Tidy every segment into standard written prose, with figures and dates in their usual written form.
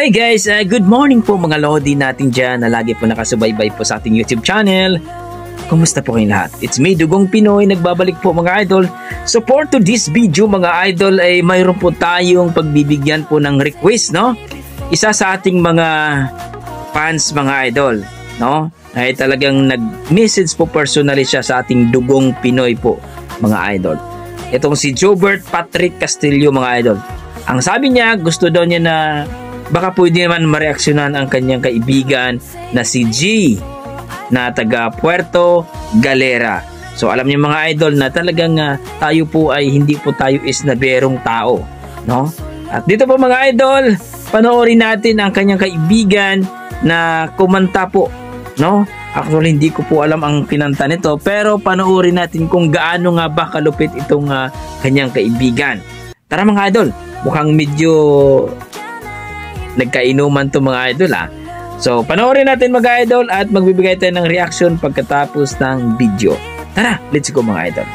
Hi guys, good morning po mga Lodi natin dyan na lagi po nakasubaybay po sa ating YouTube channel. Kumusta po kayong lahat? It's me, Dugong Pinoy, nagbabalik po mga idol. So for to this video mga idol ay mayroon po tayong pagbibigyan po ng request, no? Isa sa ating mga fans mga idol, no? Ay talagang nag-message po personally siya sa ating Dugong Pinoy po mga idol. Itong si Jobert Patrick Castillo mga idol. Ang sabi niya, gusto daw niya na baka pwede naman mareaksyonan ang kanyang kaibigan na si G na taga Puerto Galera. So alam niyo mga idol na talagang tayo po ay hindi po tayo isnaberong tao, no? At dito po mga idol, panoorin natin ang kanyang kaibigan na kumanta po, no? Actually hindi ko po alam ang kinanta nito, pero panoorin natin kung gaano nga ba kalupit itong kanyang kaibigan. Tara mga idol, mukhang medyo nagkainuman to mga idol So panoorin natin mga idol at magbibigay tayo ng reaction pagkatapos ng video. Tara, let's go mga idol.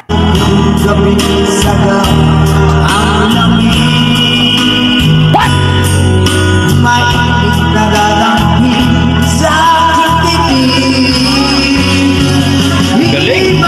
What? Galing.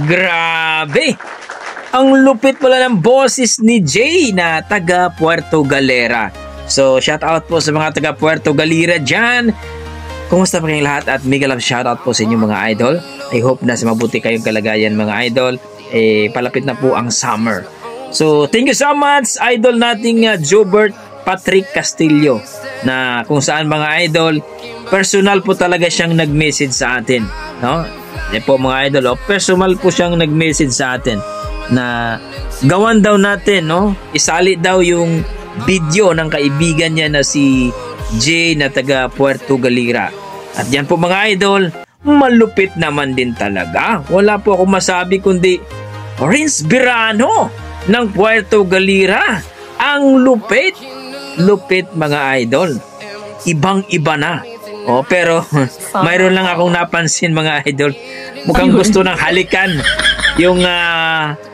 Grabe! Ang lupit pala ng boses ni Jay na taga Puerto Galera. So, shout out po sa mga taga Puerto Galera dyan. Kumusta pa kayong lahat at mega love shout out po sa inyo mga idol. I hope na sa mabuti kayong kalagayan mga idol. Palapit na po ang summer. So, thank you so much idol nating Jobert Patrick Castillo na kung saan mga idol, personal po talaga siyang nag-message sa atin, no? Yan po mga idol, personal po siyang nag-message sa atin na gawan daw natin, no? Isali daw yung video ng kaibigan niya na si J na taga Puerto Galera. At yan po mga idol, malupit naman din talaga. Wala po ako masabi kundi Renz Birano ng Puerto Galera. Ang lupit. Lupit mga idol. Ibang-iba na. Pero mayroon lang akong napansin mga idol. Mukhang gusto ng halikan yung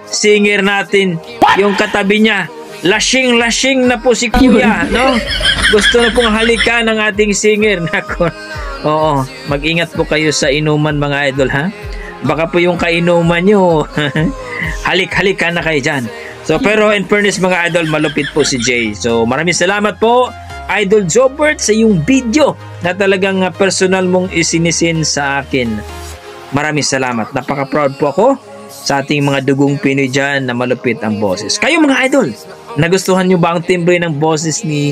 singer natin, yung katabi niya. Lashing na po si Kuya, no? Gusto na pong halikan ng ating singer. Nako. Oo, mag-ingat po kayo sa inuman mga idol, ha? Baka po yung kainuman nyo, halik-halikan na kayo dyan. So, pero in fairness mga idol, malupit po si Jay. So, maraming salamat po Idol Jobert sa yung video na talagang personal mong isinisin sa akin. Maraming salamat. Napaka-proud po ako sa ating mga Dugong Pinoy dyan na malupit ang boses. Kayo mga idol, nagustuhan nyo ba ang timbre ng boses ni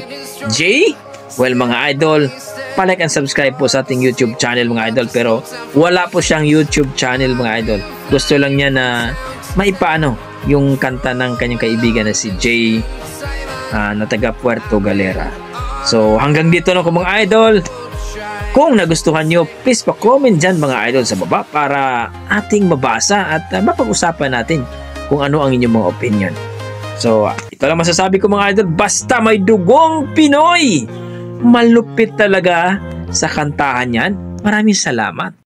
Jay? Well mga idol, palike and subscribe po sa ating YouTube channel mga idol. Pero wala po siyang YouTube channel mga idol. Gusto lang niya na maipaano yung kanta ng kanyang kaibigan na si Jay na taga Puerto Galera. So hanggang dito na ko mga idol. Kung nagustuhan nyo, please pa-comment dyan mga idol sa baba para ating mabasa at mapag-usapan natin kung ano ang inyong mga opinion. So, ito lang masasabi ko mga idol, basta may dugong Pinoy! Malupit talaga sa kantahan yan. Maraming salamat.